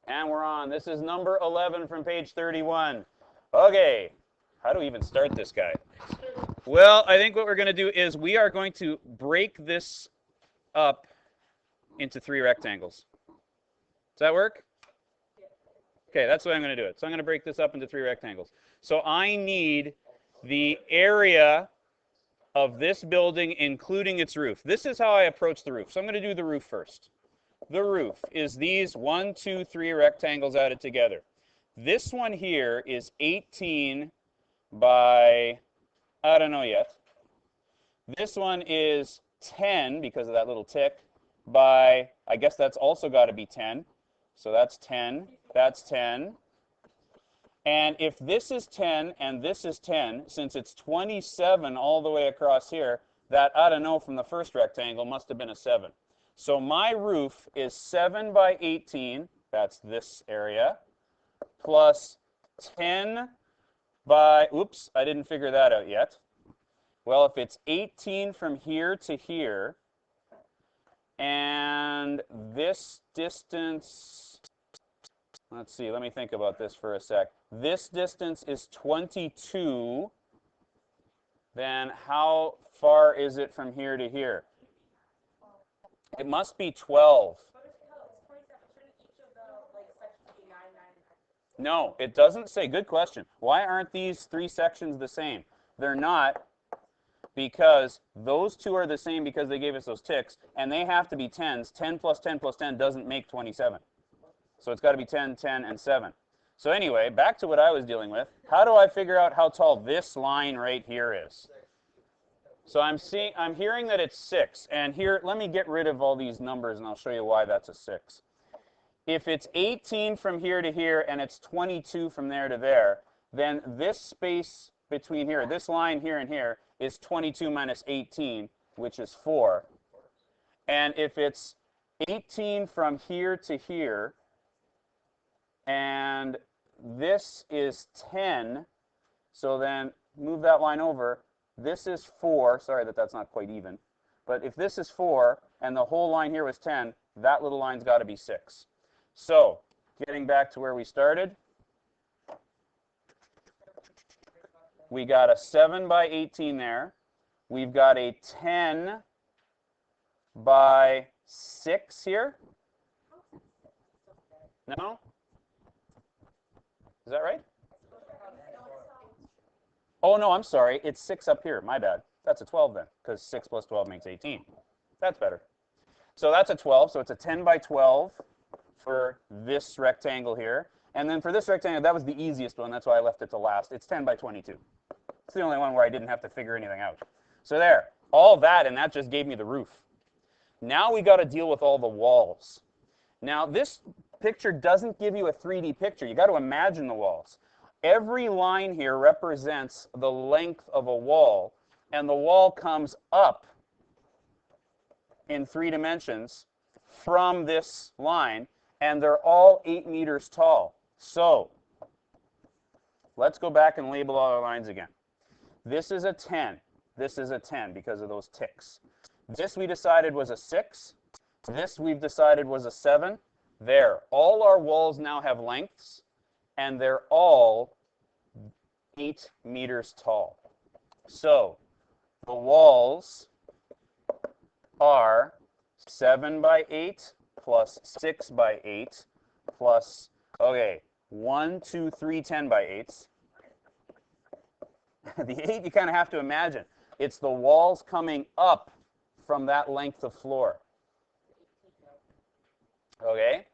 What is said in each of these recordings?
And we're on. This is number 11 from page 31. Okay, how do we even start this guy? Well, I think what we're going to do is we are going to break this up into 3 rectangles. Does that work? Okay, that's the way I'm going to do it. So I'm going to break this up into 3 rectangles. So I need the area of this building, including its roof. This is how I approach the roof. So I'm going to do the roof first. The roof is these 1, 2, 3 rectangles added together. This one here is 18 by, I don't know yet. This one is 10, because of that little tick, by, I guess that's also got to be 10. So that's 10, that's 10. And if this is 10 and this is 10, since it's 27 all the way across here, that, I don't know, from the first rectangle must have been a 7. So my roof is 7 by 18, that's this area, plus 10 by, oops, I didn't figure that out yet. Well, if it's 18 from here to here, and this distance, let's see, let me think about this for a sec. This distance is 22, then how far is it from here to here? It must be 12. No, it doesn't say. Good question. Why aren't these 3 sections the same? They're not, because those 2 are the same because they gave us those ticks, and they have to be 10s. 10 plus 10 plus 10 doesn't make 27. So it's got to be 10, 10, and 7. So anyway, back to what I was dealing with. How do I figure out how tall this line right here is? So I'm hearing that it's 6. And here, let me get rid of all these numbers, and I'll show you why that's a 6. If it's 18 from here to here, and it's 22 from there to there, then this space between here, this line here and here, is 22 minus 18, which is 4. And if it's 18 from here to here, and this is 10, so then move that line over. This is 4. Sorry that that's not quite even. But if this is 4, and the whole line here was 10, that little line's got to be 6. So, getting back to where we started, we got a 7 by 18 there. We've got a 10 by 6 here. No? Is that right? Oh, no, I'm sorry. It's 6 up here. My bad. That's a 12 then, because 6 plus 12 makes 18. That's better. So that's a 12. So it's a 10 by 12 for this rectangle here. And then for this rectangle, that was the easiest one. That's why I left it to last. It's 10 by 22. It's the only one where I didn't have to figure anything out. So there. All that, and that just gave me the roof. Now we got to deal with all the walls. Now, this picture doesn't give you a 3D picture. You got to imagine the walls. Every line here represents the length of a wall, and the wall comes up in 3 dimensions from this line, and they're all 8 meters tall. So let's go back and label all our lines again. This is a 10. This is a 10 because of those ticks. This we decided was a 6. This we've decided was a 7. There. All our walls now have lengths, and they're all 8 meters tall. So the walls are 7 by 8 plus 6 by 8 plus, okay, 1, 2, 3 10 by 8s. The 8 you kind of have to imagine. It's the walls coming up from that length of floor. Okay?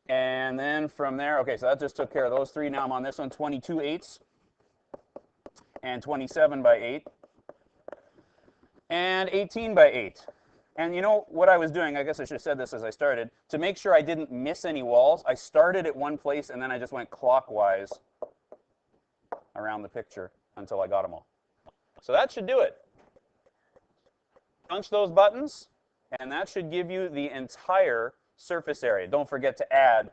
And then from there, okay, so that just took care of those 3. Now I'm on this one, 22 8s and 27 by 8 and 18 by 8. And you know what I was doing, I guess I should have said this as I started, to make sure I didn't miss any walls, I started at one place and then I just went clockwise around the picture until I got them all. So that should do it. Punch those buttons, and that should give you the entire surface area. Don't forget to add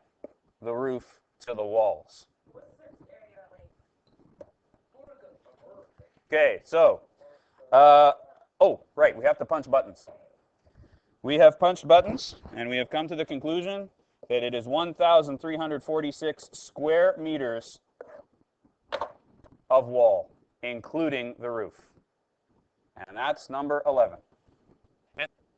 the roof to the walls. Okay, so, oh, right, we have to punch buttons. We have punched buttons, and we have come to the conclusion that it is 1,346 square meters of wall, including the roof. And that's number 11.